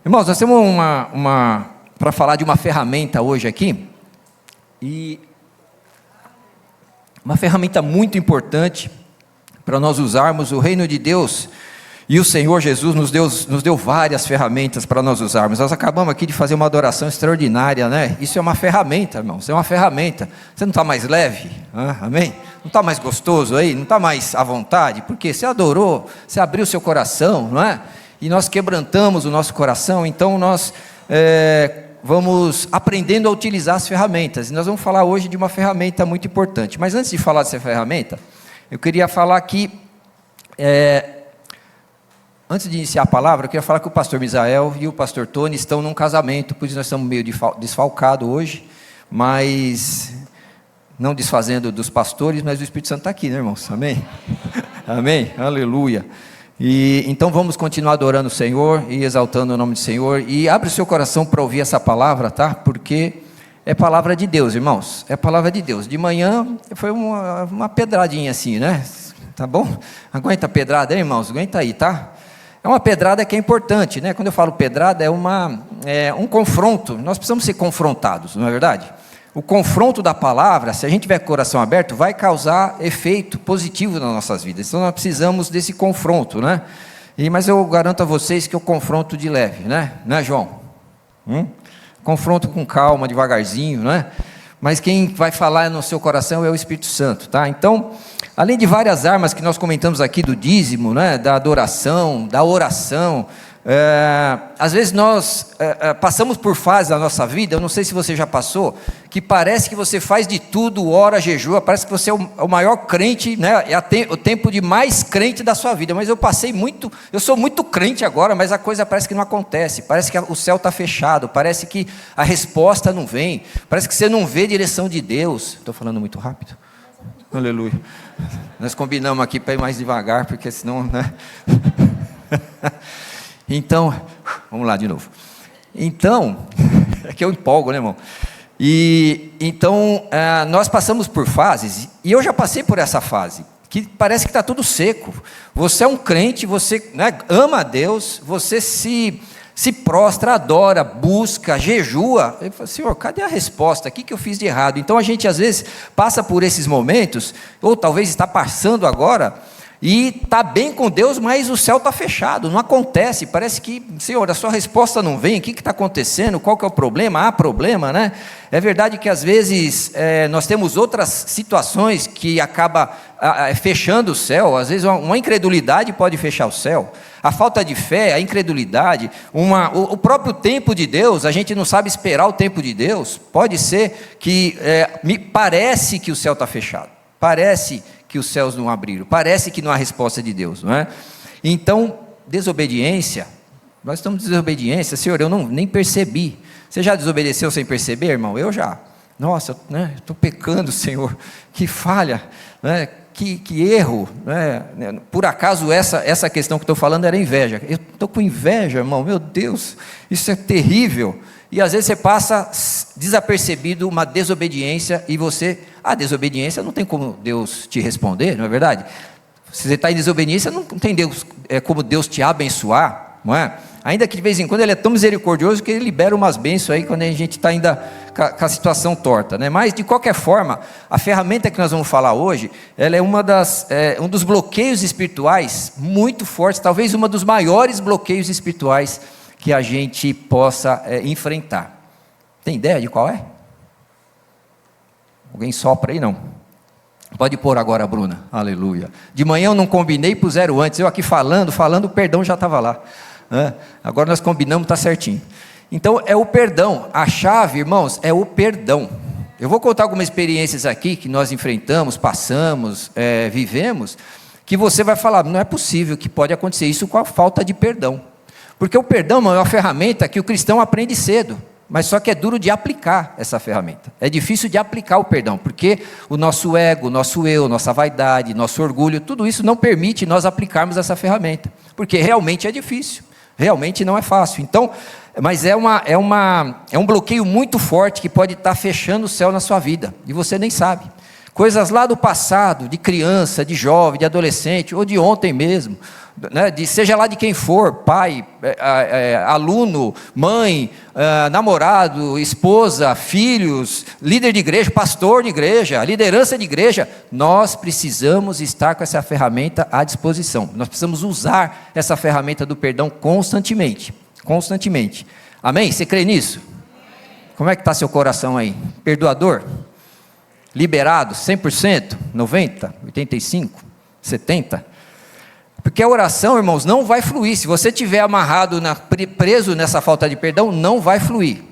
Irmãos, nós temos para falar de uma ferramenta hoje aqui, e uma ferramenta muito importante para nós usarmos. O reino de Deus e o Senhor Jesus nos deu várias ferramentas para nós usarmos. Nós acabamos aqui de fazer uma adoração extraordinária, né? Isso é uma ferramenta, irmão, isso é uma ferramenta. Você não está mais leve? Amém? Não está mais gostoso aí? Não está mais à vontade? Porque você adorou, você abriu seu coração, não é? E nós quebrantamos o nosso coração, então nós vamos aprendendo a utilizar as ferramentas. E nós vamos falar hoje de uma ferramenta muito importante. Mas antes de falar dessa ferramenta, eu queria falar que, antes de iniciar a palavra, eu queria falar que o pastor Misael e o pastor Tony estão num casamento, por isso nós estamos meio desfalcados hoje, mas não desfazendo dos pastores, mas o Espírito Santo está aqui, né, irmãos? Amém? Amém? Aleluia. E então vamos continuar adorando o Senhor e exaltando o nome do Senhor. E abre o seu coração para ouvir essa palavra, tá? Porque é palavra de Deus, irmãos. É palavra de Deus. De manhã foi uma pedradinha assim, né? Tá bom? Aguenta a pedrada aí, irmãos? Aguenta aí, tá? É uma pedrada que é importante, né? Quando eu falo pedrada, é um confronto. Nós precisamos ser confrontados, não é verdade? O confronto da palavra, se a gente tiver com o coração aberto, vai causar efeito positivo nas nossas vidas. Então nós precisamos desse confronto, né? Mas eu garanto a vocês que eu confronto de leve, né? Né, João? Confronto com calma, devagarzinho, né? Mas quem vai falar no seu coração é o Espírito Santo, tá? Então, além de várias armas que nós comentamos aqui do dízimo, né? Da adoração, da oração, às vezes nós passamos por fases da nossa vida, eu não sei se você já passou, que parece que você faz de tudo, ora, jejua, parece que você é o maior crente, né? É o tempo de mais crente da sua vida, mas eu sou muito crente agora, mas a coisa parece que não acontece, parece que o céu está fechado, parece que a resposta não vem, parece que você não vê a direção de Deus. Estou falando muito rápido? Aleluia. Nós combinamos aqui para ir mais devagar, porque senão, né? Então, vamos lá de novo. Então, é que eu empolgo, né, irmão? Então, nós passamos por fases, e eu já passei por essa fase, que parece que está tudo seco. Você é um crente, você, né, ama a Deus, você se prostra, adora, busca, jejua. Eu falo, Senhor, cadê a resposta? O que eu fiz de errado? Então, a gente às vezes passa por esses momentos, ou talvez está passando agora, e está bem com Deus, mas o céu está fechado, não acontece, parece que, Senhor, a sua resposta não vem, o que está acontecendo, qual que é o problema? Há problema, né? É verdade que às vezes nós temos outras situações que acabam fechando o céu, às vezes uma incredulidade pode fechar o céu, a falta de fé, a incredulidade, o próprio tempo de Deus, a gente não sabe esperar o tempo de Deus, pode ser que, me parece que o céu está fechado, parece que os céus não abriram, parece que não há resposta de Deus, não é? Então, desobediência, nós estamos em desobediência, Senhor, eu nem percebi. Você já desobedeceu sem perceber, irmão? Eu já. Nossa, né? Estou pecando, Senhor, que falha, né? Que erro, né? Por acaso essa questão que estou falando era inveja? Eu estou com inveja, irmão, meu Deus, isso é terrível. E às vezes você passa desapercebido uma desobediência, e a desobediência não tem como Deus te responder, não é verdade? Se você está em desobediência, não tem como Deus te abençoar, não é? Ainda que de vez em quando Ele é tão misericordioso que Ele libera umas bênçãos aí quando a gente está ainda com a situação torta, né? Mas de qualquer forma, a ferramenta que nós vamos falar hoje, ela é um dos bloqueios espirituais muito fortes, talvez um dos maiores bloqueios espirituais que a gente possa enfrentar. Tem ideia de qual é? Alguém sopra aí, não? Pode pôr agora, Bruna. Aleluia. De manhã eu não combinei, puseram antes. Eu aqui falando, o perdão já estava lá. Agora nós combinamos, está certinho. Então é o perdão. A chave, irmãos, é o perdão. Eu vou contar algumas experiências aqui que nós enfrentamos, passamos, vivemos, que você vai falar, não é possível que pode acontecer isso com a falta de perdão. Porque o perdão é uma ferramenta que o cristão aprende cedo, mas só que é duro de aplicar essa ferramenta. É difícil de aplicar o perdão, porque o nosso ego, o nosso eu, nossa vaidade, nosso orgulho, tudo isso não permite nós aplicarmos essa ferramenta, porque realmente é difícil, realmente não é fácil. Então, mas é um bloqueio muito forte que pode estar fechando o céu na sua vida, e você nem sabe. coisas lá do passado, de criança, de jovem, de adolescente, ou de ontem mesmo, né? Seja lá de quem for, pai, aluno, mãe, namorado, esposa, filhos, líder de igreja, pastor de igreja, liderança de igreja, nós precisamos estar com essa ferramenta à disposição, nós precisamos usar essa ferramenta do perdão constantemente, amém? Você crê nisso? Como é que está seu coração aí? Perdoador? Liberado? 100%? 90%? 85%? 70%? Porque a oração, irmãos, não vai fluir. Se você estiver amarrado, preso nessa falta de perdão, não vai fluir.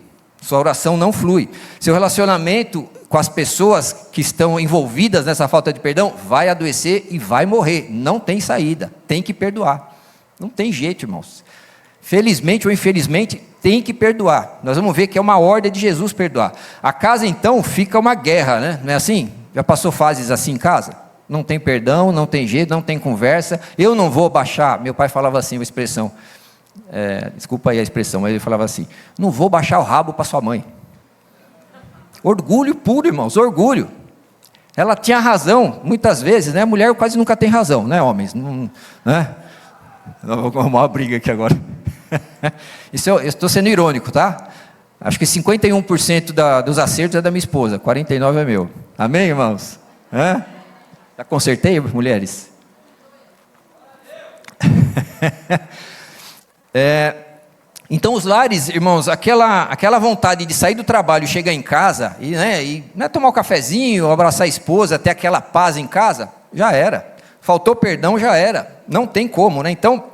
Sua oração não flui. Seu relacionamento com as pessoas que estão envolvidas nessa falta de perdão vai adoecer e vai morrer. Não tem saída. Tem que perdoar. Não tem jeito, irmãos. Felizmente ou infelizmente, tem que perdoar. Nós vamos ver que é uma ordem de Jesus perdoar. A casa, então, fica uma guerra, né? Não é assim? Já passou fases assim em casa? Não tem perdão, não tem jeito, não tem conversa. Eu não vou baixar. Meu pai falava assim, uma expressão. Desculpa aí a expressão, mas ele falava assim: não vou baixar o rabo para sua mãe. Orgulho puro, irmãos, orgulho. Ela tinha razão, muitas vezes, né? Mulher quase nunca tem razão, né, homens? Não, né? Vou arrumar uma briga aqui agora. Eu estou sendo irônico, tá? Acho que 51% dos acertos é da minha esposa, 49% é meu. Amém, irmãos? Já consertei, mulheres? Então os lares, irmãos, aquela vontade de sair do trabalho e chegar em casa, e não é tomar um cafezinho, abraçar a esposa, ter aquela paz em casa, já era. Faltou perdão, já era. Não tem como, né? Então,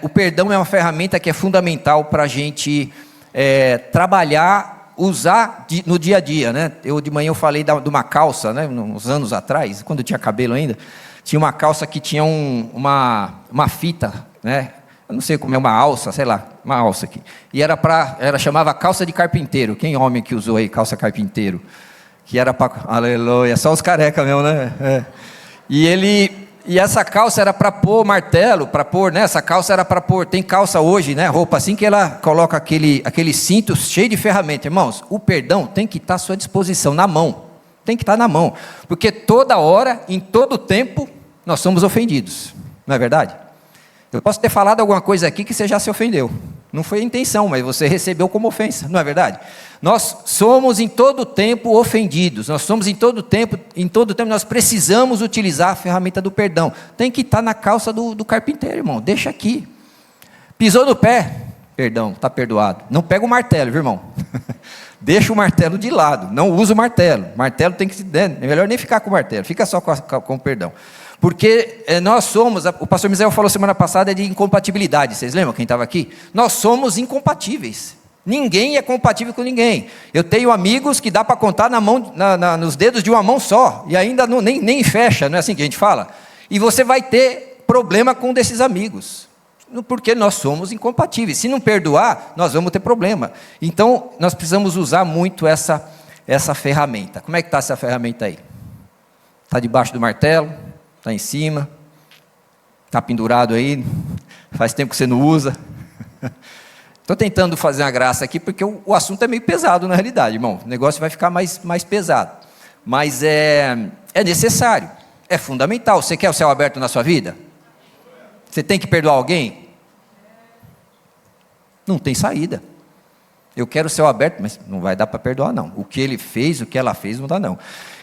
o perdão é uma ferramenta que é fundamental para a gente trabalhar, usar no dia a dia, né? De manhã eu falei de uma calça, né? Uns anos atrás, quando eu tinha cabelo ainda, tinha uma calça que tinha uma fita, né? Eu não sei como é, uma alça, sei lá, uma alça aqui. E chamava calça de carpinteiro. Quem homem que usou aí calça carpinteiro? Que era para, aleluia, só os careca mesmo, né? E essa calça era para pôr martelo, né? Essa calça era para pôr, tem calça hoje, né? Roupa assim que ela coloca aquele cinto cheio de ferramenta. Irmãos, o perdão tem que estar à sua disposição, na mão. Tem que estar na mão. Porque toda hora, em todo tempo, nós somos ofendidos. Não é verdade? Eu posso ter falado alguma coisa aqui que você já se ofendeu. Não foi a intenção, mas você recebeu como ofensa, não é verdade? Nós somos em todo tempo ofendidos, nós somos em todo tempo nós precisamos utilizar a ferramenta do perdão. Tem que estar na calça do carpinteiro, irmão, deixa aqui. Pisou no pé, perdão, está perdoado. Não pega o martelo, viu, irmão? Deixa o martelo de lado, não usa o martelo. Martelo tem que, é melhor nem ficar com o martelo, fica só com o perdão. Porque nós somos, o pastor Misael falou semana passada de incompatibilidade, vocês lembram quem estava aqui? Nós somos incompatíveis, ninguém é compatível com ninguém. Eu tenho amigos que dá para contar nos dedos de uma mão só, e ainda nem fecha, não é assim que a gente fala? E você vai ter problema com um desses amigos, porque nós somos incompatíveis. Se não perdoar, nós vamos ter problema. Então, nós precisamos usar muito essa ferramenta. Como é que está essa ferramenta aí? Está debaixo do martelo? Está em cima, está pendurado aí, faz tempo que você não usa. Estou tentando fazer uma graça aqui, porque o assunto é meio pesado na realidade, irmão. O negócio vai ficar mais pesado. Mas é necessário, é fundamental. Você quer o céu aberto na sua vida? Você tem que perdoar alguém? Não tem saída. Eu quero o céu aberto, mas não vai dar para perdoar, não. O que ele fez, o que ela fez, não dá, não.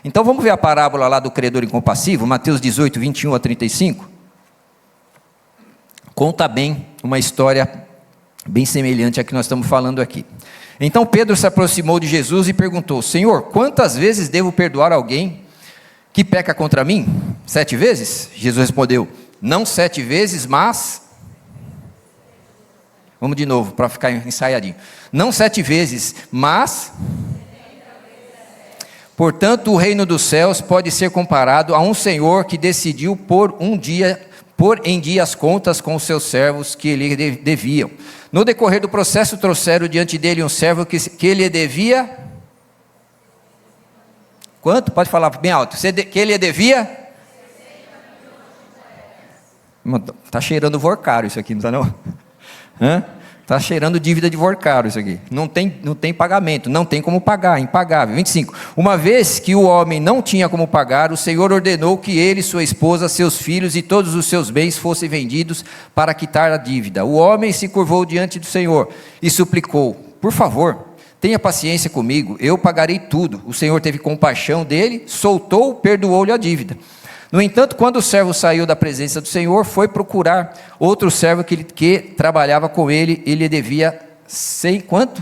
Então, vamos ver a parábola lá do credor incompassivo, Mateus 18, 21 a 35. Conta bem uma história bem semelhante à que nós estamos falando aqui. Então, Pedro se aproximou de Jesus e perguntou: Senhor, quantas vezes devo perdoar alguém que peca contra mim? 7 vezes? Jesus respondeu: não 7 vezes, mas... Vamos de novo, para ficar ensaiadinho. Não 7 vezes, mas... Portanto, o reino dos céus pode ser comparado a um senhor que decidiu pôr em dia as contas com os seus servos que lhe deviam. No decorrer do processo, trouxeram diante dele um servo que lhe devia... Quanto? Pode falar bem alto. Que ele devia... Está cheirando vorcário isso aqui, não está não? Está cheirando dívida de Vorcaro isso aqui. Não tem pagamento, não tem como pagar, impagável. 25. Uma vez que o homem não tinha como pagar, o Senhor ordenou que ele, sua esposa, seus filhos e todos os seus bens fossem vendidos para quitar a dívida. O homem se curvou diante do Senhor e suplicou: por favor, tenha paciência comigo, eu pagarei tudo. O Senhor teve compaixão dele, soltou, perdoou-lhe a dívida. No entanto, quando o servo saiu da presença do Senhor, foi procurar outro servo que trabalhava com ele, ele devia 100 quanto?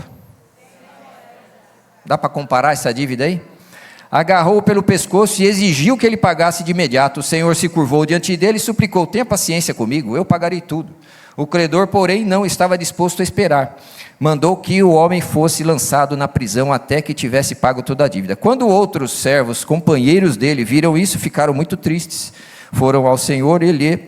Dá para comparar essa dívida aí? Agarrou-o pelo pescoço e exigiu que ele pagasse de imediato. O Senhor se curvou diante dele e suplicou: tenha paciência comigo, eu pagarei tudo. O credor, porém, não estava disposto a esperar. Mandou que o homem fosse lançado na prisão até que tivesse pago toda a dívida. Quando outros servos, companheiros dele, viram isso, ficaram muito tristes. Foram ao Senhor e lhe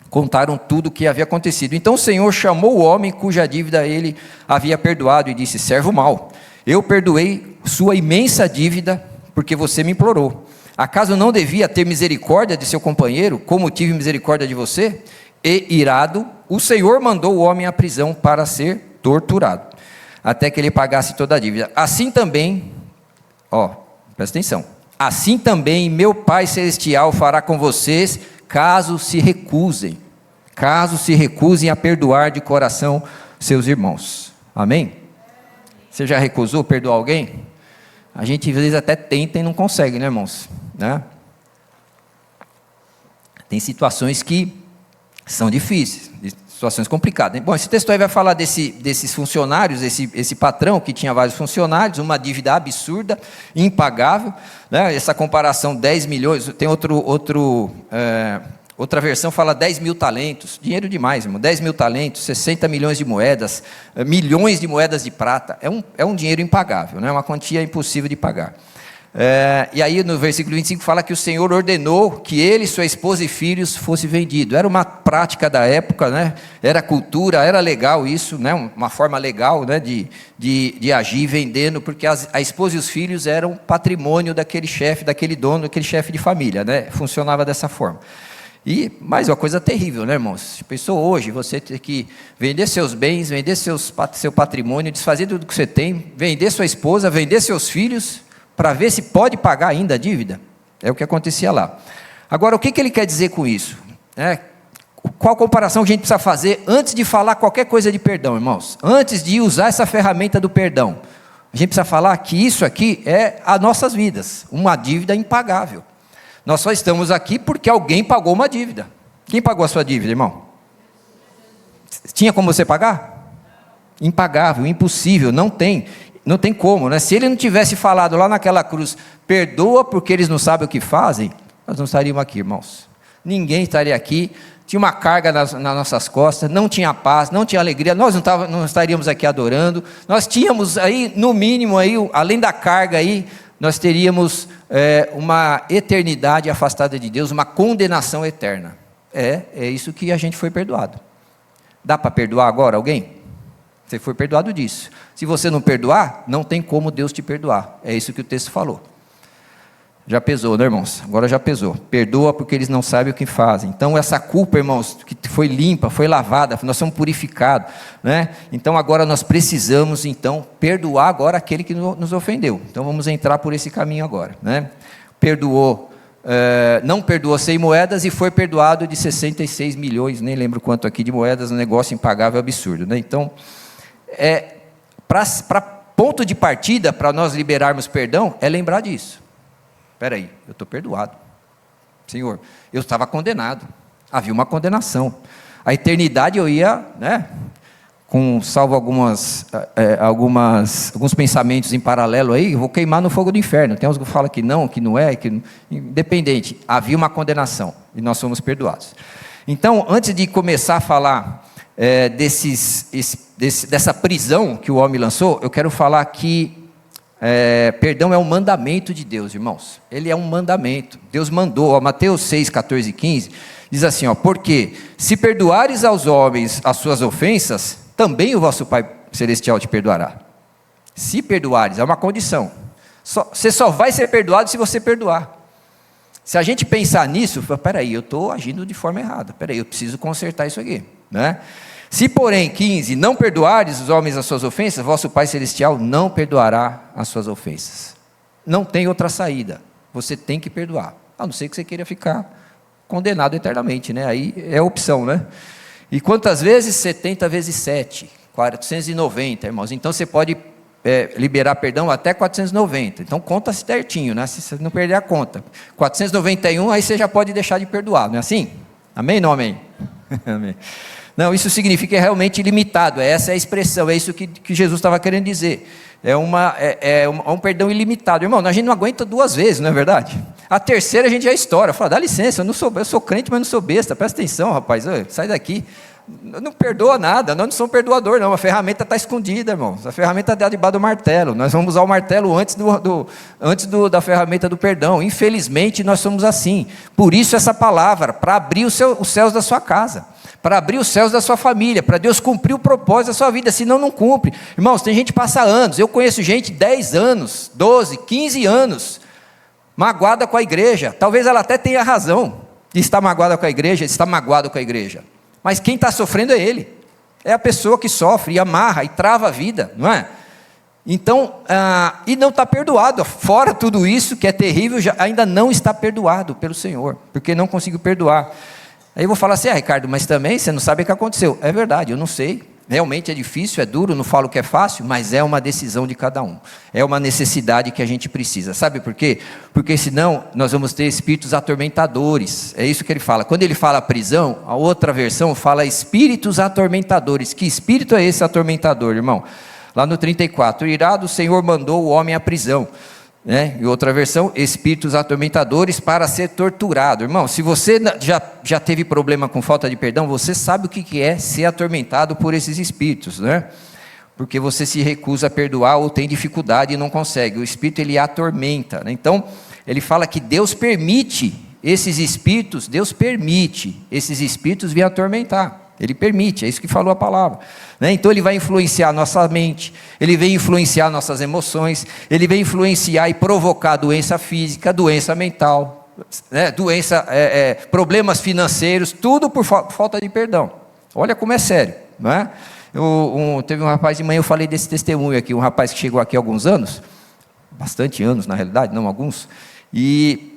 contaram tudo o que havia acontecido. Então o Senhor chamou o homem cuja dívida ele havia perdoado e disse: servo mau, eu perdoei sua imensa dívida porque você me implorou. Acaso não devia ter misericórdia de seu companheiro, como tive misericórdia de você? E irado, o Senhor mandou o homem à prisão para ser torturado, até que ele pagasse toda a dívida. Assim também, presta atenção, assim também meu Pai Celestial fará com vocês, caso se recusem a perdoar de coração seus irmãos. Amém? Você já recusou perdoar alguém? A gente às vezes até tenta e não consegue, né, irmãos? Né? Tem situações que são difíceis, situações complicadas. Bom, esse texto aí vai falar desses funcionários, esse patrão que tinha vários funcionários, uma dívida absurda, impagável, né? Essa comparação, 10 milhões, tem outra versão fala 10 mil talentos, dinheiro demais, irmão, 10 mil talentos, 60 milhões de moedas, milhões de moedas de prata, é um dinheiro impagável, né? Uma quantia impossível de pagar. E aí no versículo 25 fala que o Senhor ordenou que ele, sua esposa e filhos fosse vendido. Era uma prática da época, né? Era cultura, era legal isso, né? Uma forma legal, né? de agir vendendo, porque a esposa e os filhos eram patrimônio daquele chefe, daquele dono, daquele chefe de família, né? Funcionava dessa forma. Mas é uma coisa terrível, né, irmãos? Pensou hoje, você ter que vender seus bens, vender seu patrimônio, desfazer tudo que você tem, vender sua esposa, vender seus filhos, para ver se pode pagar ainda a dívida. É o que acontecia lá. Agora, o que ele quer dizer com isso? Qual comparação que a gente precisa fazer antes de falar qualquer coisa de perdão, irmãos? Antes de usar essa ferramenta do perdão, a gente precisa falar que isso aqui é as nossas vidas, uma dívida impagável. Nós só estamos aqui porque alguém pagou uma dívida. Quem pagou a sua dívida, irmão? Tinha como você pagar? Impagável, impossível, não tem como, né? Se ele não tivesse falado lá naquela cruz, perdoa porque eles não sabem o que fazem, nós não estaríamos aqui, irmãos. Ninguém estaria aqui, tinha uma carga nas nossas costas, não tinha paz, não tinha alegria, nós não estaríamos aqui adorando, nós tínhamos aí, no mínimo, aí, além da carga aí, nós teríamos uma eternidade afastada de Deus, uma condenação eterna. É isso que a gente foi perdoado. Dá para perdoar agora alguém? Você foi perdoado disso. Se você não perdoar, não tem como Deus te perdoar. É isso que o texto falou. Já pesou, né, irmãos? Agora já pesou. Perdoa porque eles não sabem o que fazem. Então essa culpa, irmãos, que foi limpa, foi lavada, nós somos purificados, né? Então agora nós precisamos, então, perdoar agora aquele que nos ofendeu. Então vamos entrar por esse caminho agora, né? Não perdoou 100 moedas e foi perdoado de 66 milhões, nem lembro quanto aqui de moedas, um negócio impagável, absurdo, né? Então, para ponto de partida, para nós liberarmos perdão, é lembrar disso. Espera aí, eu estou perdoado. Senhor, eu estava condenado. Havia uma condenação. A eternidade eu ia, né, salvo alguns pensamentos em paralelo aí, eu vou queimar no fogo do inferno. Tem uns que falam que não é, independente. Havia uma condenação e nós fomos perdoados. Então, antes de começar a falar dessa prisão que o homem lançou, eu quero falar que perdão é um mandamento de Deus, irmãos. Ele é um mandamento. Deus mandou, Mateus 6, 14 e 15, diz assim, porque se perdoares aos homens as suas ofensas, também o vosso Pai Celestial te perdoará. Se perdoares, é uma condição. Você só vai ser perdoado se você perdoar. Se a gente pensar nisso, peraí, eu estou agindo de forma errada. Peraí, eu preciso consertar isso aqui, né? Se, porém, 15, não perdoardes os homens as suas ofensas, vosso Pai Celestial não perdoará as suas ofensas. Não tem outra saída, você tem que perdoar, a não ser que você queira ficar condenado eternamente, né? Aí é opção, né? E quantas vezes? 70 vezes 7, 490, irmãos. Então você pode liberar perdão até 490, então conta certinho, né? Se você não perder a conta, 491, aí você já pode deixar de perdoar, não é assim? Amém ou não amém? Amém. Não, isso significa realmente ilimitado, essa é a expressão, é isso que Jesus estava querendo dizer, é um perdão ilimitado. Irmão, a gente não aguenta 2 vezes, não é verdade? A terceira a gente já estoura, fala, dá licença, eu sou crente, mas não sou besta, presta atenção, rapaz, sai daqui, não perdoa nada, nós não somos perdoador não, a ferramenta está escondida, irmão, a ferramenta está debaixo do martelo, nós vamos usar o martelo antes da ferramenta do perdão, infelizmente nós somos assim, por isso essa palavra, para abrir os céus da sua casa, para abrir os céus da sua família, para Deus cumprir o propósito da sua vida, senão não cumpre. Irmãos, tem gente que passa anos, eu conheço gente 10 anos, 12, 15 anos, magoada com a igreja, talvez ela até tenha razão de estar magoada com a igreja, mas quem está sofrendo é ele, é a pessoa que sofre, e amarra, e trava a vida, não é? Então, e não está perdoado, fora tudo isso que é terrível, ainda não está perdoado pelo Senhor, porque não conseguiu perdoar. Aí eu vou falar assim, Ricardo, mas também você não sabe o que aconteceu. É verdade, eu não sei, realmente é difícil, é duro, não falo que é fácil, mas é uma decisão de cada um, é uma necessidade que a gente precisa, sabe por quê? Porque senão nós vamos ter espíritos atormentadores, é isso que ele fala, quando ele fala prisão, a outra versão fala espíritos atormentadores. Que espírito é esse atormentador, irmão? Lá no 34, irado o Senhor mandou o homem à prisão, né? E outra versão, espíritos atormentadores para ser torturado. Irmão, se você já teve problema com falta de perdão, você sabe o que é ser atormentado por esses espíritos, né? Porque você se recusa a perdoar ou tem dificuldade e não consegue, o espírito ele atormenta, né? Então ele fala que Deus permite esses espíritos virem atormentar. Ele permite, é isso que falou a palavra, né? Então ele vai influenciar nossa mente, ele vem influenciar nossas emoções, ele vem influenciar e provocar doença física, doença mental, né? Problemas financeiros, tudo por falta de perdão. Olha como é sério, não é? Teve um rapaz de manhã, eu falei desse testemunho aqui, um rapaz que chegou aqui há alguns anos, bastante anos na realidade, não alguns, e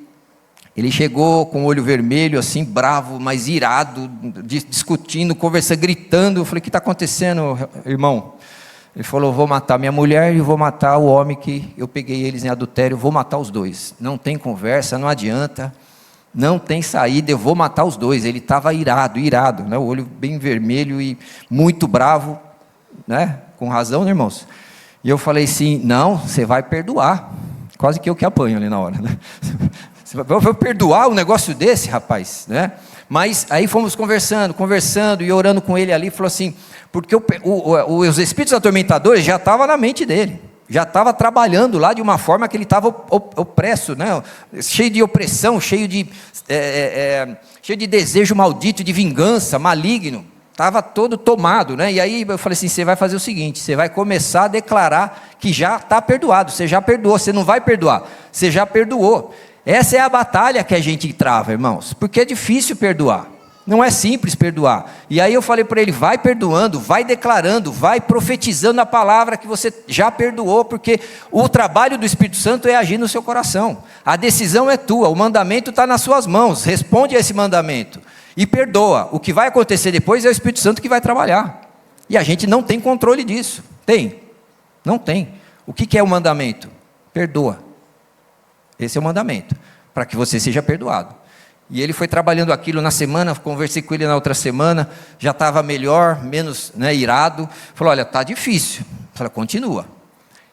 ele chegou com o olho vermelho, assim, bravo, mas irado, discutindo, conversando, gritando. Eu falei, o que está acontecendo, irmão? Ele falou, vou matar minha mulher e vou matar o homem que eu peguei eles em adultério, vou matar os dois. Não tem conversa, não adianta, não tem saída, eu vou matar os dois. Ele estava irado, né? O olho bem vermelho e muito bravo, né? Com razão, né, irmãos? E eu falei assim, não, você vai perdoar. Quase que eu que apanho ali na hora, né? Você vai perdoar um negócio desse, rapaz, né? Mas aí fomos conversando e orando com ele ali, falou assim, porque os espíritos atormentadores já estavam na mente dele, já estava trabalhando lá de uma forma que ele estava opresso, né? Cheio de opressão, cheio de desejo maldito, de vingança, maligno, estava todo tomado, né? E aí eu falei assim, você vai fazer o seguinte, você vai começar a declarar que já está perdoado, você já perdoou, você não vai perdoar, você já perdoou. Essa é a batalha que a gente trava, irmãos, porque é difícil perdoar, não é simples perdoar. E aí eu falei para ele, vai perdoando, vai declarando, vai profetizando a palavra que você já perdoou, porque o trabalho do Espírito Santo é agir no seu coração, a decisão é tua, o mandamento está nas suas mãos, responde a esse mandamento e perdoa. O que vai acontecer depois é o Espírito Santo que vai trabalhar, e a gente não tem controle disso. Não tem. O que é o mandamento? Perdoa. Esse é o mandamento, para que você seja perdoado. E ele foi trabalhando aquilo na semana, conversei com ele na outra semana, já estava melhor, menos, né, irado. Falou, olha, está difícil. Falei, continua.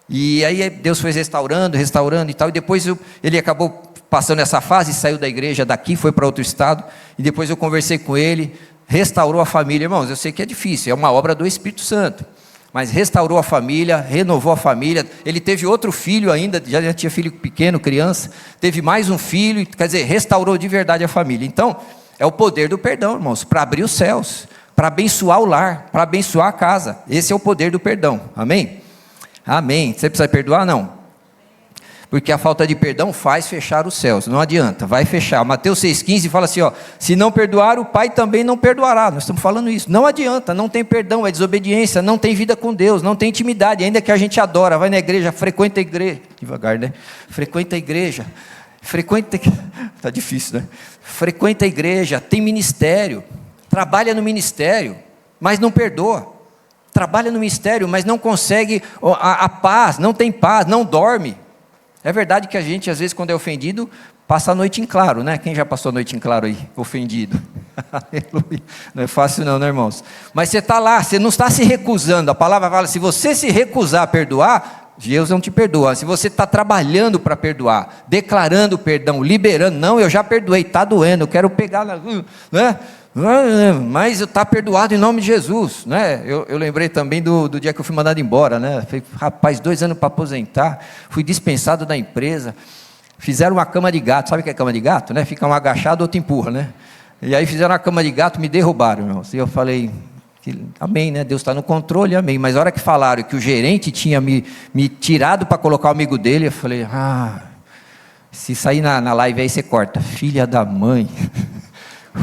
E aí Deus foi restaurando e tal, e depois ele acabou passando essa fase, saiu da igreja daqui, foi para outro estado, e depois eu conversei com ele, restaurou a família. Irmãos, eu sei que é difícil, é uma obra do Espírito Santo, mas restaurou a família, renovou a família. Ele teve outro filho ainda, já tinha filho pequeno, criança, teve mais um filho, quer dizer, restaurou de verdade a família. Então, é o poder do perdão, irmãos, para abrir os céus, para abençoar o lar, para abençoar a casa. Esse é o poder do perdão, amém? Amém. Você precisa perdoar? Não. Porque a falta de perdão faz fechar os céus, não adianta, vai fechar. Mateus 6,15 fala assim, ó, se não perdoar, o Pai também não perdoará. Nós estamos falando isso, não adianta, não tem perdão, é desobediência, não tem vida com Deus, não tem intimidade, ainda que a gente adora, vai na igreja, frequenta a igreja, devagar, né? Frequenta a igreja, está difícil, né? Frequenta a igreja, tem ministério, trabalha no ministério, mas não perdoa. Trabalha no ministério, mas não consegue a paz, não tem paz, não dorme. É verdade que a gente, às vezes, quando é ofendido, passa a noite em claro, né? Quem já passou a noite em claro aí, ofendido? Aleluia. Não é fácil não, né, irmãos? Mas você está lá, você não está se recusando. A palavra fala, se você se recusar a perdoar, Deus não te perdoa. Se você está trabalhando para perdoar, declarando perdão, liberando, não, eu já perdoei, está doendo, eu quero pegar, né? Mas está perdoado em nome de Jesus, né? Eu lembrei também do dia que eu fui mandado embora, né? Falei, rapaz, 2 anos para aposentar, fui dispensado da empresa, fizeram uma cama de gato, sabe o que é cama de gato, né? Fica um agachado, outro empurra, né? E aí fizeram uma cama de gato, me derrubaram, irmãos. E eu falei, amém, né? Deus está no controle, amém. Mas a hora que falaram que o gerente tinha me tirado para colocar o amigo dele, eu falei, se sair na live aí você corta, filha da mãe.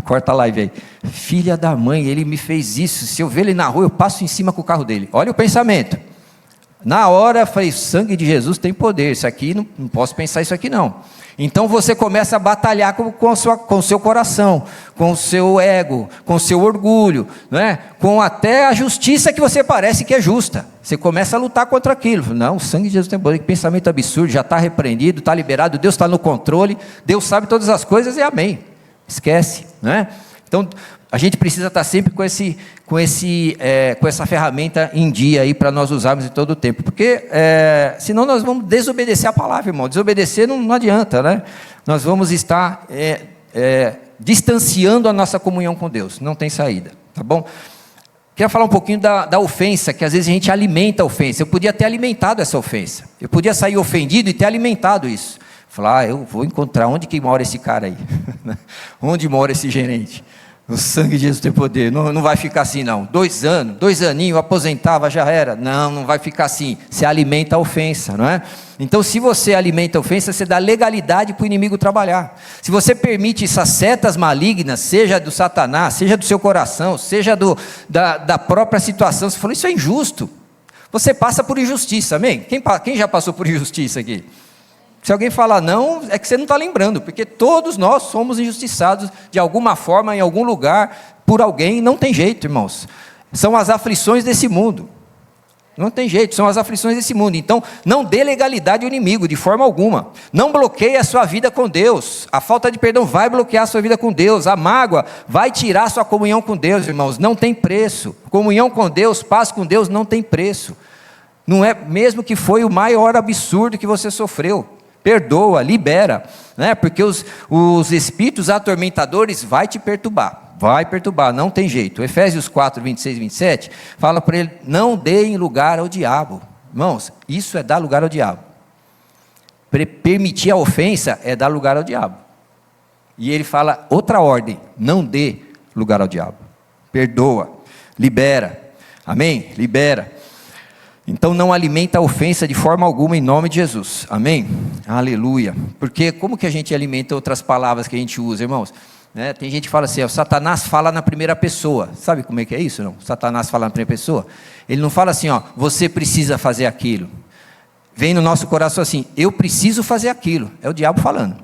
Corta a live aí. Filha da mãe, ele me fez isso. Se eu ver ele na rua, eu passo em cima com o carro dele. Olha o pensamento. Na hora, eu falei, sangue de Jesus tem poder. Isso aqui, não posso pensar isso aqui não. Então você começa a batalhar com o seu coração, com o seu ego, com o seu orgulho, né? Com até a justiça que você parece que é justa. Você começa a lutar contra aquilo. Não, o sangue de Jesus tem poder. Que pensamento absurdo, já está repreendido, está liberado, Deus está no controle, Deus sabe todas as coisas e amém. Esquece, né? Então a gente precisa estar sempre com essa ferramenta em dia aí para nós usarmos em todo o tempo, porque senão nós vamos desobedecer a palavra, irmão. Desobedecer não adianta, né? Nós vamos estar distanciando a nossa comunhão com Deus, não tem saída, tá bom? Quero falar um pouquinho da ofensa, que às vezes a gente alimenta a ofensa. Eu podia ter alimentado essa ofensa, eu podia sair ofendido e ter alimentado isso. Falar, eu vou encontrar onde que mora esse cara aí, onde mora esse gerente, o sangue de Jesus tem poder, não vai ficar assim não, 2 anos, 2 aninhos, aposentava, já era, não vai ficar assim, você alimenta a ofensa, não é? Então se você alimenta a ofensa, você dá legalidade para o inimigo trabalhar. Se você permite essas setas malignas, seja do Satanás, seja do seu coração, seja da própria situação, você falou, isso é injusto, você passa por injustiça, amém? Quem já passou por injustiça aqui? Se alguém falar não, é que você não está lembrando, porque todos nós somos injustiçados de alguma forma, em algum lugar, por alguém, não tem jeito, irmãos. São as aflições desse mundo. Não tem jeito, são as aflições desse mundo. Então, não dê legalidade ao inimigo, de forma alguma. Não bloqueie a sua vida com Deus. A falta de perdão vai bloquear a sua vida com Deus. A mágoa vai tirar a sua comunhão com Deus, irmãos. Não tem preço. Comunhão com Deus, paz com Deus, não tem preço. Não é mesmo que foi o maior absurdo que você sofreu. Perdoa, libera, né? Porque os espíritos atormentadores vai te perturbar, não tem jeito. Efésios 4, 26 e 27, fala para ele, não deem lugar ao diabo. Irmãos, isso é dar lugar ao diabo. Permitir a ofensa é dar lugar ao diabo. E ele fala outra ordem, não dê lugar ao diabo. Perdoa, libera, amém? Libera. Então não alimenta a ofensa de forma alguma em nome de Jesus, amém? Aleluia. Porque como que a gente alimenta outras palavras que a gente usa, irmãos? Né? Tem gente que fala assim, o Satanás fala na primeira pessoa, sabe como é que é isso? Não? O Satanás fala na primeira pessoa, ele não fala assim, você precisa fazer aquilo, vem no nosso coração assim, eu preciso fazer aquilo, é o diabo falando,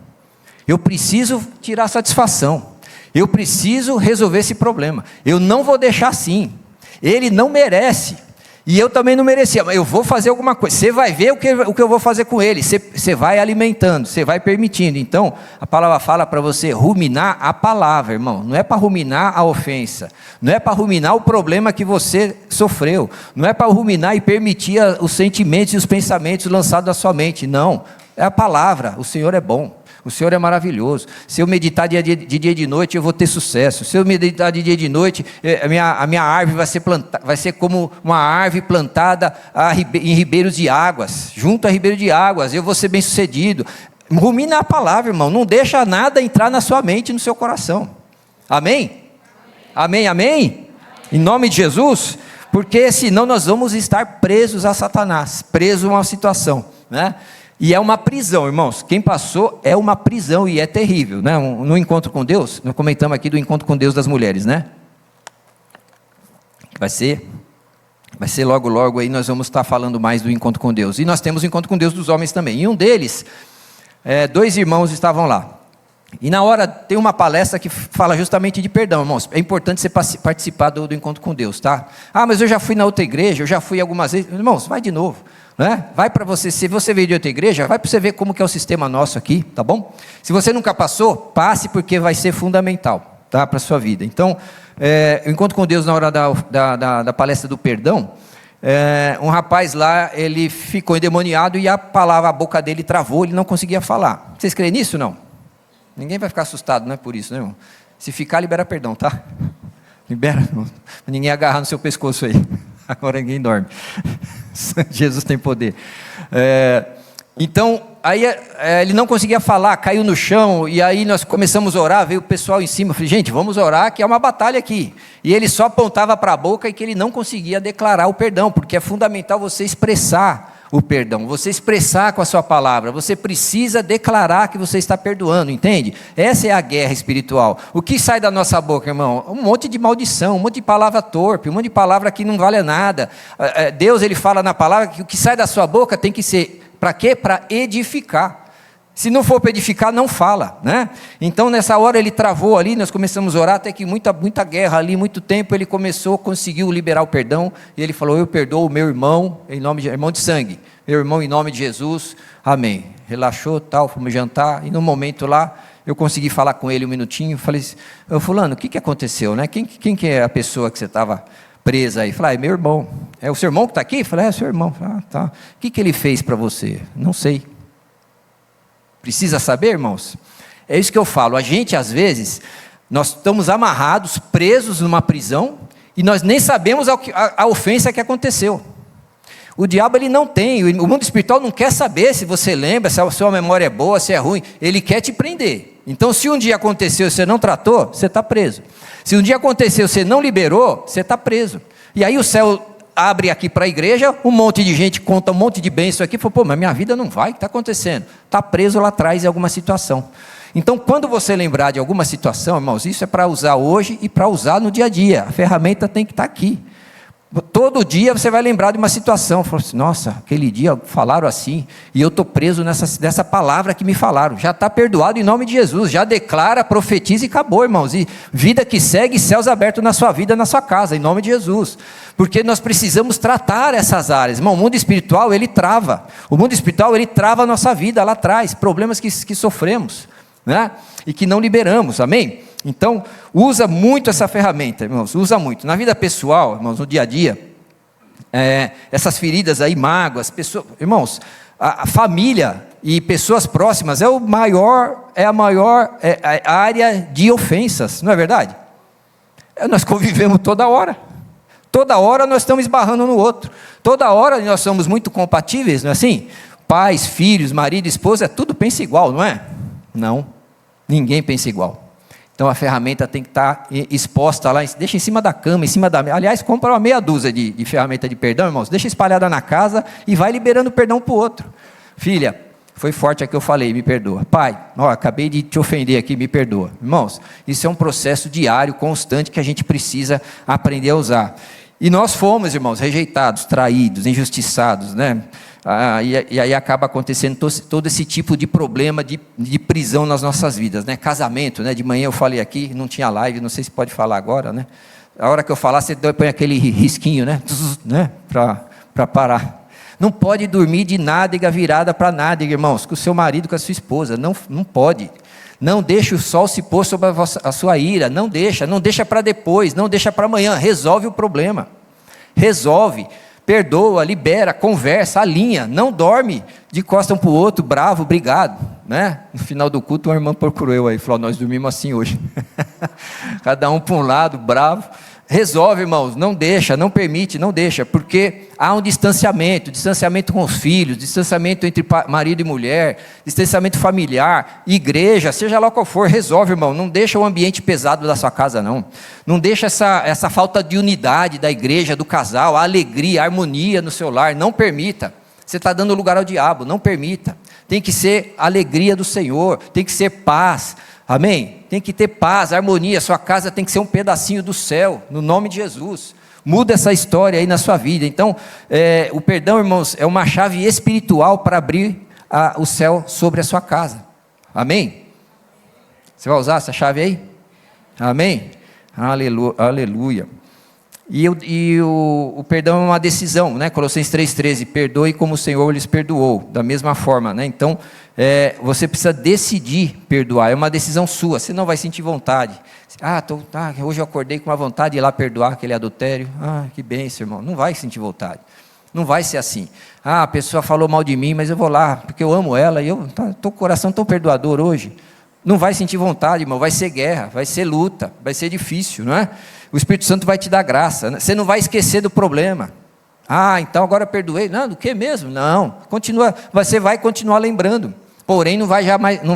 eu preciso tirar satisfação, eu preciso resolver esse problema, eu não vou deixar assim, ele não merece, e eu também não merecia, mas eu vou fazer alguma coisa, você vai ver o que eu vou fazer com ele, você vai alimentando, você vai permitindo. Então, a palavra fala para você ruminar a palavra, irmão, não é para ruminar a ofensa, não é para ruminar o problema que você sofreu, não é para ruminar e permitir os sentimentos e os pensamentos lançados na sua mente, não, é a palavra, o Senhor é bom. O Senhor é maravilhoso. Se eu meditar de dia e de noite, eu vou ter sucesso. Se eu meditar de dia e de noite, a minha árvore vai ser como uma árvore plantada em ribeiros de águas, junto a ribeiro de águas, eu vou ser bem sucedido. Rumina a palavra, irmão, não deixa nada entrar na sua mente e no seu coração. Amém? Amém, amém? Em nome de Jesus, porque senão nós vamos estar presos a Satanás, presos a uma situação, né? E é uma prisão, irmãos. Quem passou é uma prisão e é terrível, né? No encontro com Deus, nós comentamos aqui do encontro com Deus das mulheres, né? Vai ser logo, logo aí nós vamos estar falando mais do encontro com Deus. E nós temos o encontro com Deus dos homens também. E um deles, 2 irmãos estavam lá. E na hora tem uma palestra que fala justamente de perdão, irmãos. É importante você participar do encontro com Deus, tá? Ah, mas eu já fui na outra igreja, eu já fui algumas vezes. Irmãos, vai de novo, né? Vai para você, se você veio de outra igreja, vai para você ver como que é o sistema nosso aqui, tá bom? Se você nunca passou, passe, porque vai ser fundamental, tá? Para a sua vida. Então, o encontro com Deus na hora da palestra do perdão, um rapaz lá, ele ficou endemoniado e a boca dele travou, ele não conseguia falar. Vocês creem nisso, não? Ninguém vai ficar assustado, não é por isso, né, irmão? Se ficar, libera perdão, tá? Libera, irmão. Ninguém agarrar no seu pescoço aí. Agora ninguém dorme. Jesus tem poder. Então, aí ele não conseguia falar, caiu no chão, e aí nós começamos a orar, veio o pessoal em cima, eu falei, gente, vamos orar, que é uma batalha aqui. E ele só apontava para a boca e que ele não conseguia declarar o perdão, porque é fundamental você expressar o perdão, você expressar com a sua palavra, você precisa declarar que você está perdoando, entende? Essa é a guerra espiritual. O que sai da nossa boca, irmão? Um monte de maldição, um monte de palavra torpe, um monte de palavra que não vale nada. Deus, ele fala na palavra que o que sai da sua boca tem que ser, para quê? Para edificar. Se não for para edificar, não fala, né? Então nessa hora ele travou ali, nós começamos a orar, até que muita guerra ali, muito tempo, ele conseguiu liberar o perdão, e ele falou, eu perdoo o meu irmão, irmão de sangue, meu irmão em nome de Jesus, amém. Relaxou, tal, fomos jantar, e no momento lá, eu consegui falar com ele um minutinho, falei, fulano, o que aconteceu, né? Quem que é a pessoa que você estava presa aí? Falei, é meu irmão. É o seu irmão que está aqui? Falei, é seu irmão. Ah, tá. O que ele fez para você? Não sei. Precisa saber, irmãos? É isso que eu falo, a gente às vezes, nós estamos amarrados, presos numa prisão, e nós nem sabemos a ofensa que aconteceu. O diabo, ele não tem, o mundo espiritual não quer saber se você lembra, se a sua memória é boa, se é ruim, ele quer te prender. Então se um dia aconteceu e você não tratou, você está preso. Se um dia aconteceu e você não liberou, você está preso. E aí o céu abre aqui para a igreja, um monte de gente conta um monte de bênção aqui, fala, pô, mas minha vida não vai, o que está acontecendo? Está preso lá atrás em alguma situação. Então, quando você lembrar de alguma situação, irmãos, isso é para usar hoje e para usar no dia a dia, a ferramenta tem que estar aqui. Todo dia você vai lembrar de uma situação, fala assim, nossa, aquele dia falaram assim, e eu estou preso nessa palavra que me falaram, já está perdoado em nome de Jesus, já declara, profetiza e acabou, irmãos, e vida que segue, céus abertos na sua vida, na sua casa, em nome de Jesus, porque nós precisamos tratar essas áreas, irmão, o mundo espiritual, ele trava a nossa vida lá atrás, problemas que sofremos, né? E que não liberamos, amém? Então, usa muito essa ferramenta, irmãos, usa muito. Na vida pessoal, irmãos, no dia a dia, essas feridas aí, mágoas, irmãos, a família e pessoas próximas é a maior área de ofensas, não é verdade? Nós convivemos toda hora nós estamos esbarrando no outro, toda hora nós somos muito compatíveis, não é assim? Pais, filhos, marido, esposa, tudo pensa igual, não é? Não, ninguém pensa igual. Então a ferramenta tem que estar exposta lá, deixa em cima da cama, aliás, compra uma meia dúzia de ferramenta de perdão, irmãos, deixa espalhada na casa e vai liberando perdão para o outro. Filha, foi forte a que eu falei, me perdoa. Pai, acabei de te ofender aqui, me perdoa. Irmãos, isso é um processo diário, constante, que a gente precisa aprender a usar. E nós fomos, irmãos, rejeitados, traídos, injustiçados, né? E aí acaba acontecendo todo esse tipo de problema de prisão nas nossas vidas, né? Casamento, né? De manhã eu falei aqui, não tinha live, não sei se pode falar agora, né? A hora que eu falar, você põe aquele risquinho, né? Para parar. Não pode dormir de nádega virada para nádega, irmãos, com o seu marido, com a sua esposa, não pode. Não deixe o sol se pôr sobre a sua ira, não deixa para depois, não deixa para amanhã, resolve o problema, resolve, perdoa, libera, conversa, alinha, não dorme de costas um para o outro, bravo, brigado, né? No final do culto, uma irmã procurou eu aí, falou, nós dormimos assim hoje, cada um para um lado, bravo. Resolve, irmãos, não deixa, não permite, não deixa, porque há um distanciamento com os filhos, distanciamento entre marido e mulher, distanciamento familiar, igreja, seja lá qual for, resolve, irmão, não deixa o ambiente pesado da sua casa, não deixa essa falta de unidade da igreja, do casal, a alegria, a harmonia no seu lar, não permita, Você está dando lugar ao diabo, não permita. Tem que ser alegria do Senhor, tem que ser paz, amém? Tem que ter paz, harmonia, sua casa tem que ser um pedacinho do céu, no nome de Jesus. Muda essa história aí na sua vida. Então, o perdão, irmãos, é uma chave espiritual para abrir o céu sobre a sua casa, amém? Você vai usar essa chave aí? Amém? Aleluia. E o perdão é uma decisão, né? Colossenses 3,13, perdoe como o Senhor lhes perdoou, da mesma forma, né? Então, você precisa decidir perdoar, é uma decisão sua, você não vai sentir vontade. Hoje eu acordei com uma vontade de ir lá perdoar aquele adultério, que bênção, irmão, não vai sentir vontade, não vai ser assim. A pessoa falou mal de mim, mas eu vou lá, porque eu amo ela, e eu estou com o coração tão perdoador hoje. Não vai sentir vontade, irmão, vai ser guerra, vai ser luta, vai ser difícil, não é? O Espírito Santo vai te dar graça, né? Você não vai esquecer do problema. Então agora eu perdoei. Não, do que mesmo? Não, continua, você vai continuar lembrando, porém não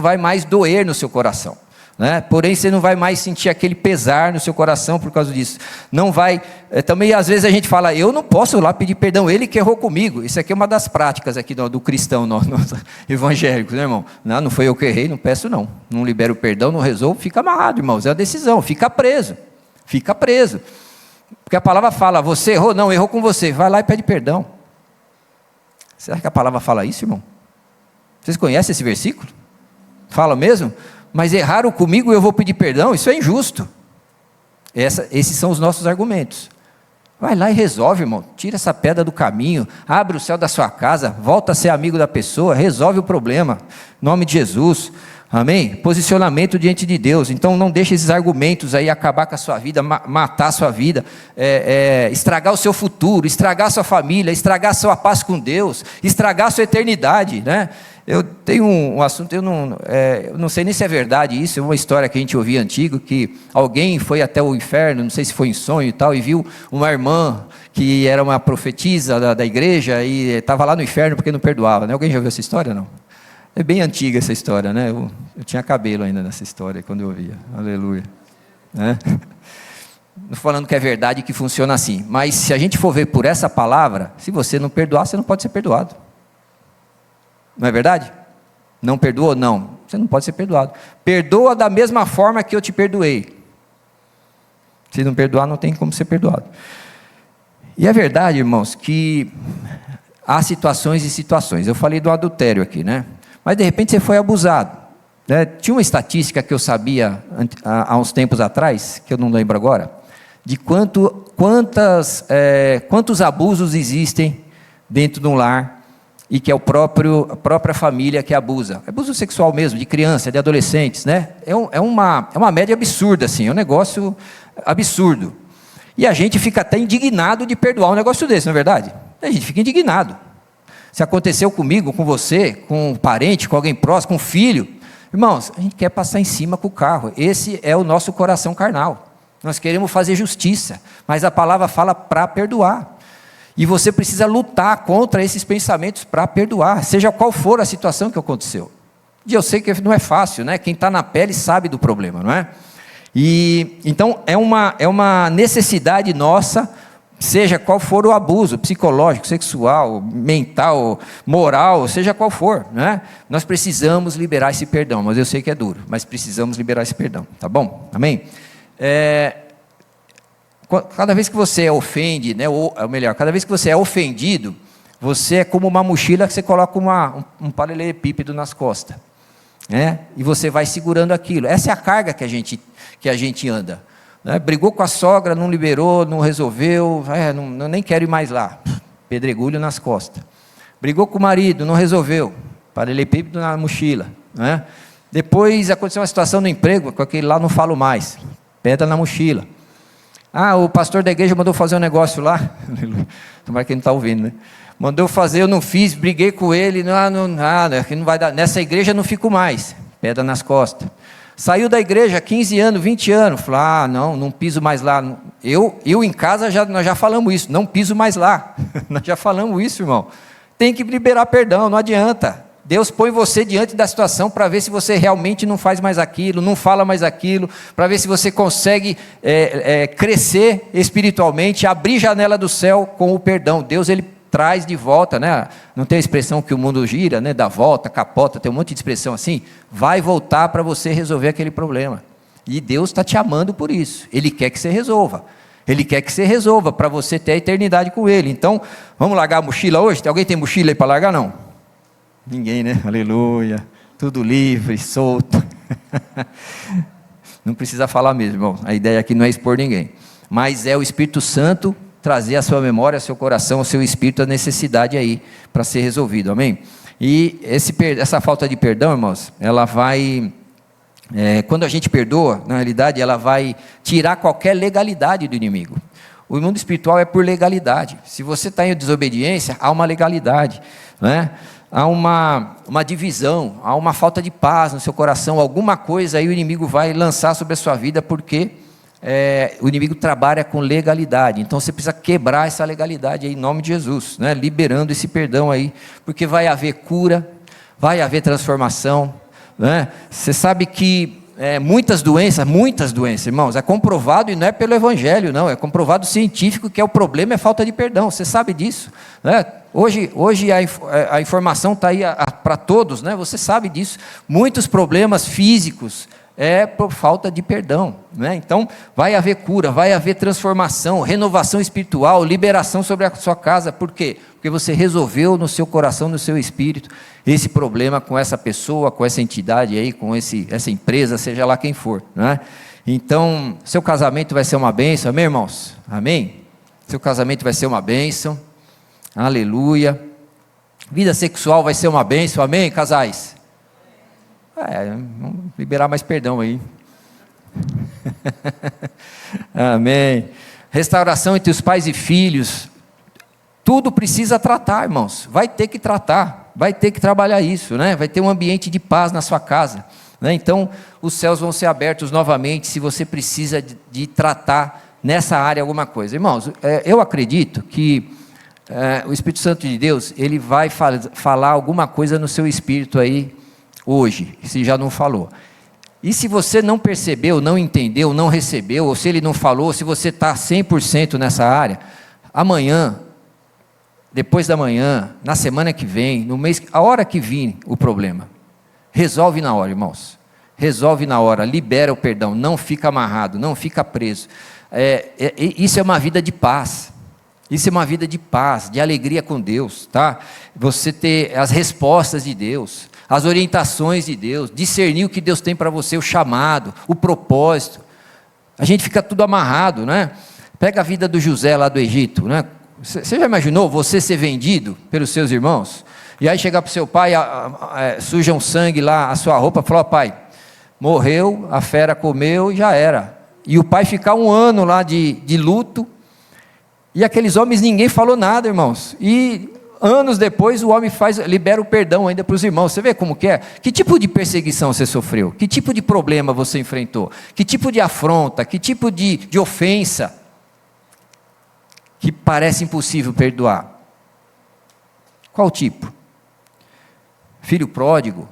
vai mais doer no seu coração, né? Porém você não vai mais sentir aquele pesar no seu coração por causa disso. Não vai, também às vezes a gente fala, eu não posso lá pedir perdão, ele que errou comigo. Isso aqui é uma das práticas aqui do cristão evangélico, né, irmão? Não foi eu que errei, não peço não. Não libero o perdão, não resolvo, fica amarrado, irmãos, é a decisão, fica preso. Fica preso, porque a palavra fala, você errou, não, errou com você, vai lá e pede perdão. Será que a palavra fala isso, irmão? Vocês conhecem esse versículo? Fala mesmo? Mas erraram comigo e eu vou pedir perdão? Isso é injusto. Esses são os nossos argumentos. Vai lá e resolve, irmão, tira essa pedra do caminho, abre o céu da sua casa, volta a ser amigo da pessoa, resolve o problema, em nome de Jesus. Amém? Posicionamento diante de Deus. Então não deixe esses argumentos aí acabar com a sua vida, matar a sua vida, estragar o seu futuro, estragar a sua família, estragar a sua paz com Deus, estragar a sua eternidade, né? Eu tenho um assunto, eu não sei nem se é verdade isso, é uma história que a gente ouvia antigo, que alguém foi até o inferno, não sei se foi em sonho e tal, e viu uma irmã que era uma profetisa da igreja e estava lá no inferno porque não perdoava, né? Alguém já ouviu essa história, não? É bem antiga essa história, né? Eu tinha cabelo ainda nessa história quando eu ouvia. Aleluia. Né? Não falando que é verdade que funciona assim, mas se a gente for ver por essa palavra, se você não perdoar, você não pode ser perdoado. Não é verdade? Não perdoa? Não. Você não pode ser perdoado. Perdoa da mesma forma que eu te perdoei. Se não perdoar, não tem como ser perdoado. E é verdade, irmãos, que há situações e situações. Eu falei do adultério aqui, né? Mas de repente você foi abusado, né? Tinha uma estatística que eu sabia há uns tempos atrás, que eu não lembro agora, de quantos abusos existem dentro de um lar, e que é a própria família que abusa. Abuso sexual mesmo, de criança, de adolescentes, né? É uma média absurda, assim, é um negócio absurdo. E a gente fica até indignado de perdoar um negócio desse, não é verdade? A gente fica indignado. Se aconteceu comigo, com você, com um parente, com alguém próximo, com um filho, irmãos, a gente quer passar em cima com o carro. Esse é o nosso coração carnal. Nós queremos fazer justiça, mas a palavra fala para perdoar. E você precisa lutar contra esses pensamentos para perdoar, seja qual for a situação que aconteceu. E eu sei que não é fácil, né? Quem está na pele sabe do problema, não é? E então é uma necessidade nossa, seja qual for o abuso psicológico, sexual, mental, moral, seja qual for, né? Nós precisamos liberar esse perdão, mas eu sei que é duro, mas precisamos liberar esse perdão, tá bom? Amém? Cada vez que você ofende, né, ou melhor, cada vez que você é ofendido, você é como uma mochila que você coloca um paralelepípedo nas costas, né? E você vai segurando aquilo. Essa é a carga que a gente anda. Né? Brigou com a sogra, não liberou, não resolveu, nem quero ir mais lá, pedregulho nas costas. Brigou com o marido, não resolveu, paralelepípedo na mochila. Né? Depois aconteceu uma situação no emprego, com aquele lá não falo mais, pedra na mochila. O pastor da igreja mandou fazer um negócio lá, tomara que ele não está ouvindo, né? Mandou fazer, eu não fiz, briguei com ele, não vai dar, nessa igreja não fico mais, pedra nas costas. Saiu da igreja 15 anos, 20 anos, falou, não piso mais lá. Eu em casa, nós já falamos isso, não piso mais lá. Nós já falamos isso, irmão. Tem que liberar perdão, não adianta. Deus põe você diante da situação para ver se você realmente não faz mais aquilo, não fala mais aquilo, para ver se você consegue crescer espiritualmente, abrir janela do céu com o perdão. Deus, ele traz de volta, né? Não tem a expressão que o mundo gira, né? Dá volta, capota, tem um monte de expressão assim. Vai voltar para você resolver aquele problema. E Deus está te amando por isso. Ele quer que você resolva. Ele quer que você resolva para você ter a eternidade com Ele. Então, vamos largar a mochila hoje? Alguém tem mochila aí para largar? Não? Ninguém, né? Aleluia. Tudo livre, solto. Não precisa falar mesmo, irmão. A ideia aqui não é expor ninguém. Mas é o Espírito Santo trazer à sua memória, ao seu coração, ao seu espírito a necessidade aí para ser resolvido, amém? E essa falta de perdão, irmãos, ela vai, quando a gente perdoa, na realidade, ela vai tirar qualquer legalidade do inimigo. O mundo espiritual é por legalidade. Se você está em desobediência, há uma legalidade, né? Há uma divisão, há uma falta de paz no seu coração, alguma coisa aí o inimigo vai lançar sobre a sua vida, porque o inimigo trabalha com legalidade. Então você precisa quebrar essa legalidade aí, em nome de Jesus, né? Liberando esse perdão aí, porque vai haver cura, vai haver transformação, né? Você sabe que muitas doenças, irmãos, é comprovado, e não é pelo evangelho, não, é comprovado científico, que o problema é falta de perdão. Você sabe disso, né? Hoje a informação está aí para todos, né? Você sabe disso. Muitos problemas físicos é por falta de perdão, né? Então vai haver cura, vai haver transformação, renovação espiritual, liberação sobre a sua casa. Por quê? Porque você resolveu no seu coração, no seu espírito, esse problema com essa pessoa, com essa entidade aí, com essa empresa, seja lá quem for, né? Então seu casamento vai ser uma bênção, amém, irmãos? Amém? Seu casamento vai ser uma bênção, aleluia. Vida sexual vai ser uma bênção, amém, casais? Vamos liberar mais perdão aí. Amém. Restauração entre os pais e filhos. Tudo precisa tratar, irmãos. Vai ter que tratar. Vai ter que trabalhar isso, né? Vai ter um ambiente de paz na sua casa, né? Então, os céus vão ser abertos novamente, se você precisa de tratar nessa área alguma coisa. Irmãos, eu acredito que o Espírito Santo de Deus, ele vai falar alguma coisa no seu espírito aí, hoje, se já não falou. E se você não percebeu, não entendeu, não recebeu, ou se ele não falou, se você está 100% nessa área, amanhã, depois da manhã, na semana que vem, no mês, a hora que vir o problema, resolve na hora, irmãos. Resolve na hora, libera o perdão, não fica amarrado, não fica preso. Isso é uma vida de paz. Isso é uma vida de paz, de alegria com Deus, tá? Você ter as respostas de Deus, as orientações de Deus, discernir o que Deus tem para você, o chamado, o propósito. A gente fica tudo amarrado, né? Pega a vida do José lá do Egito, né? Você já imaginou você ser vendido pelos seus irmãos? E aí chegar para o seu pai, suja um sangue lá, a sua roupa, falou: pai, morreu, a fera comeu e já era. E o pai ficar 1 ano lá de luto, e aqueles homens, ninguém falou nada, irmãos. E anos depois o homem libera o perdão ainda para os irmãos. Você vê como que é? Que tipo de perseguição você sofreu? Que tipo de problema você enfrentou? Que tipo de afronta? Que tipo de ofensa? Que parece impossível perdoar. Qual tipo? Filho pródigo?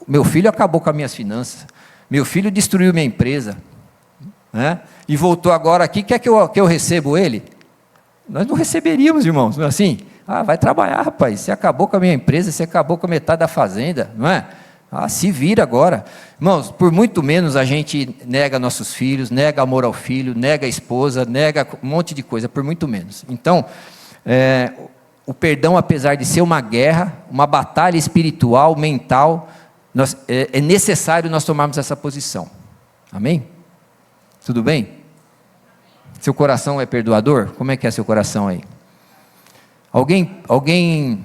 Meu filho acabou com as minhas finanças. Meu filho destruiu minha empresa, né? E voltou agora aqui, quer que eu recebo ele? Nós não receberíamos, irmãos, não é assim? Vai trabalhar, rapaz, você acabou com a minha empresa, você acabou com a metade da fazenda, não é? Se vira agora. Irmãos, por muito menos a gente nega nossos filhos, nega amor ao filho, nega a esposa, nega um monte de coisa, por muito menos. Então, o perdão, apesar de ser uma guerra, uma batalha espiritual, mental, é necessário nós tomarmos essa posição. Amém? Tudo bem? Seu coração é perdoador? Como é que é seu coração aí? Alguém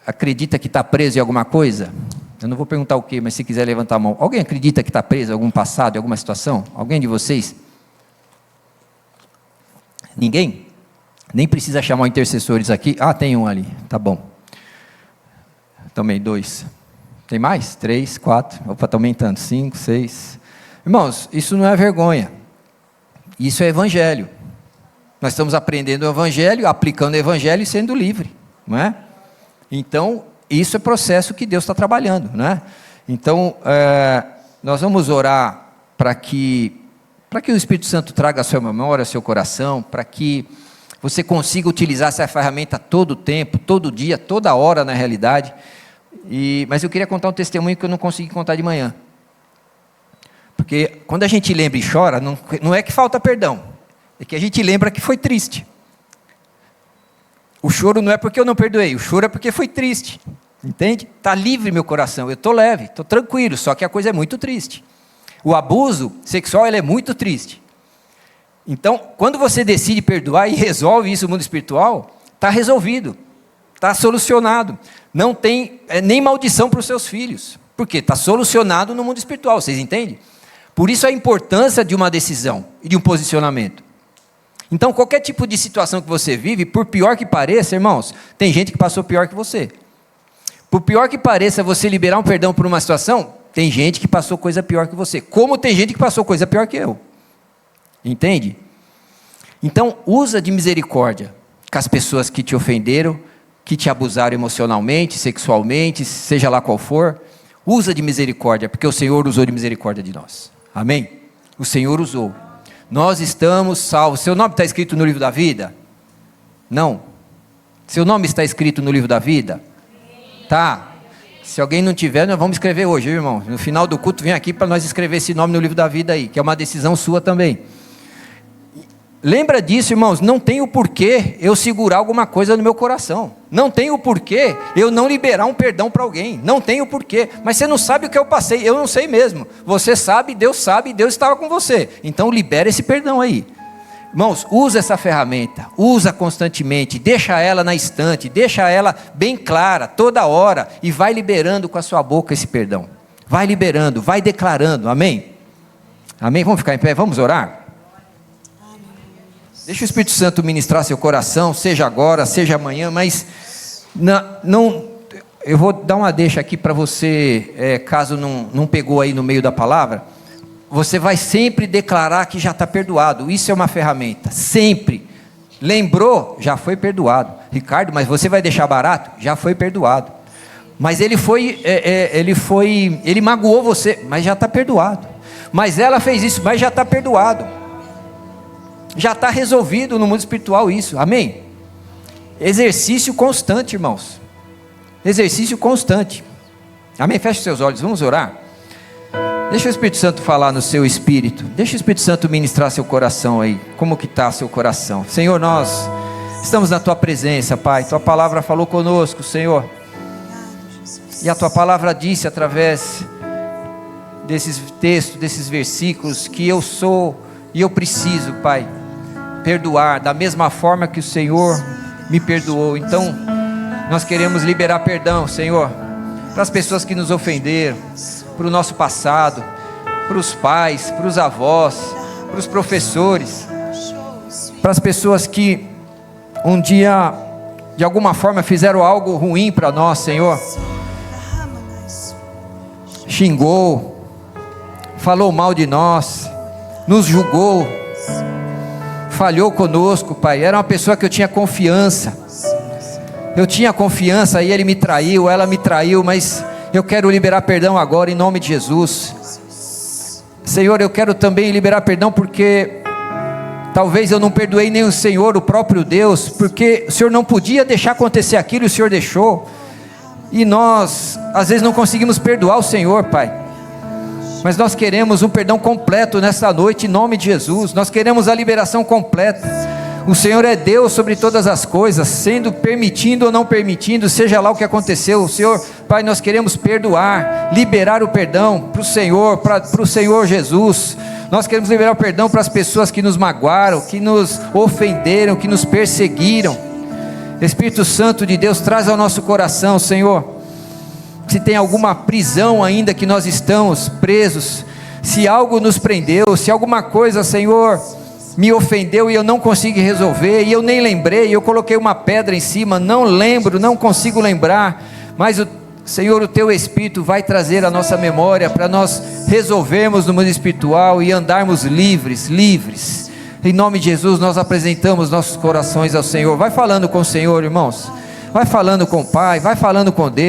acredita que está preso em alguma coisa? Eu não vou perguntar o quê, mas se quiser levantar a mão. Alguém acredita que está preso em algum passado, em alguma situação? Alguém de vocês? Ninguém? Nem precisa chamar intercessores aqui. Tem um ali, tá bom. Também 2. Tem mais? 3, 4. Opa, está aumentando. 5, 6. Irmãos, isso não é vergonha. Isso é evangelho. Nós estamos aprendendo o evangelho, aplicando o evangelho e sendo livre, não é? Então, isso é processo que Deus está trabalhando, não é? Então, nós vamos orar para que o Espírito Santo traga a sua memória, ao seu coração, para que você consiga utilizar essa ferramenta todo o tempo, todo dia, toda hora na realidade. Mas eu queria contar um testemunho que eu não consegui contar de manhã. Porque quando a gente lembra e chora, não é que falta perdão, é que a gente lembra que foi triste. O choro não é porque eu não perdoei, o choro é porque foi triste. Entende? Está livre meu coração, eu estou leve, estou tranquilo, só que a coisa é muito triste. O abuso sexual ele é muito triste. Então, quando você decide perdoar e resolve isso no mundo espiritual, está resolvido, está solucionado. Não tem nem maldição para os seus filhos, porque está solucionado no mundo espiritual, vocês entendem? Por isso a importância de uma decisão e de um posicionamento. Então, qualquer tipo de situação que você vive, por pior que pareça, irmãos, tem gente que passou pior que você. Por pior que pareça você liberar um perdão por uma situação, tem gente que passou coisa pior que você. Como tem gente que passou coisa pior que eu. Entende? Então, usa de misericórdia com as pessoas que te ofenderam, que te abusaram emocionalmente, sexualmente, seja lá qual for. Usa de misericórdia, porque o Senhor usou de misericórdia de nós. Amém? O Senhor usou. Nós estamos salvos. Seu nome está escrito no livro da vida? Não. Seu nome está escrito no livro da vida? Tá. Se alguém não tiver, nós vamos escrever hoje, viu, irmão? No final do culto, vem aqui para nós escrever esse nome no livro da vida aí, que é uma decisão sua também. Lembra disso, irmãos, não tem o porquê eu segurar alguma coisa no meu coração. Não tem o porquê eu não liberar um perdão para alguém. Não tem o porquê. Mas você não sabe o que eu passei, eu não sei mesmo. Você sabe, Deus estava com você. Então libera esse perdão aí. Irmãos, usa essa ferramenta, usa constantemente, deixa ela na estante, deixa ela bem clara, toda hora, e vai liberando com a sua boca esse perdão. Vai liberando, vai declarando, amém? Amém? Vamos ficar em pé, vamos orar? Deixa o Espírito Santo ministrar seu coração, seja agora, seja amanhã, mas eu vou dar uma deixa aqui para você, caso não pegou aí no meio da palavra. Você vai sempre declarar que já está perdoado. Isso é uma ferramenta, sempre. Lembrou? Já foi perdoado. Ricardo, mas você vai deixar barato? Já foi perdoado. Mas ele magoou você, mas já está perdoado. Mas ela fez isso, mas já está perdoado. Já está resolvido no mundo espiritual isso, amém? Exercício constante, irmãos. Exercício constante. Amém? Feche seus olhos, vamos orar. Deixa o Espírito Santo falar no seu espírito. Deixa o Espírito Santo ministrar seu coração aí. Como que está seu coração? Senhor, nós estamos na Tua presença, Pai. Tua palavra falou conosco, Senhor. E a Tua palavra disse através desses textos, desses versículos, que eu sou e eu preciso, Pai, perdoar da mesma forma que o Senhor me perdoou. Então, nós queremos liberar perdão, Senhor, para as pessoas que nos ofenderam, para o nosso passado, para os pais, para os avós, para os professores, para as pessoas que um dia, de alguma forma, fizeram algo ruim para nós, Senhor. Xingou, falou mal de nós, nos julgou, falhou conosco, Pai. Era uma pessoa que eu tinha confiança. Eu tinha confiança e ele me traiu, ela me traiu, mas eu quero liberar perdão agora em nome de Jesus. Senhor, eu quero também liberar perdão porque talvez eu não perdoei nem o Senhor, o próprio Deus, porque o Senhor não podia deixar acontecer aquilo e o Senhor deixou. E nós, às vezes, não conseguimos perdoar o Senhor, Pai. Mas nós queremos um perdão completo nessa noite em nome de Jesus. Nós queremos a liberação completa. O Senhor é Deus sobre todas as coisas, sendo permitindo ou não permitindo, seja lá o que aconteceu. O Senhor, Pai, nós queremos perdoar, liberar o perdão para o Senhor, para o Senhor Jesus. Nós queremos liberar o perdão para as pessoas que nos magoaram, que nos ofenderam, que nos perseguiram. Espírito Santo de Deus, traz ao nosso coração, Senhor, se tem alguma prisão ainda que nós estamos presos, se algo nos prendeu, se alguma coisa, Senhor, me ofendeu e eu não consigo resolver, e eu nem lembrei, eu coloquei uma pedra em cima, não lembro, não consigo lembrar, mas Senhor, o Teu Espírito vai trazer a nossa memória, para nós resolvermos no mundo espiritual, e andarmos livres, em nome de Jesus. Nós apresentamos nossos corações ao Senhor. Vai falando com o Senhor, irmãos, vai falando com o Pai, vai falando com Deus.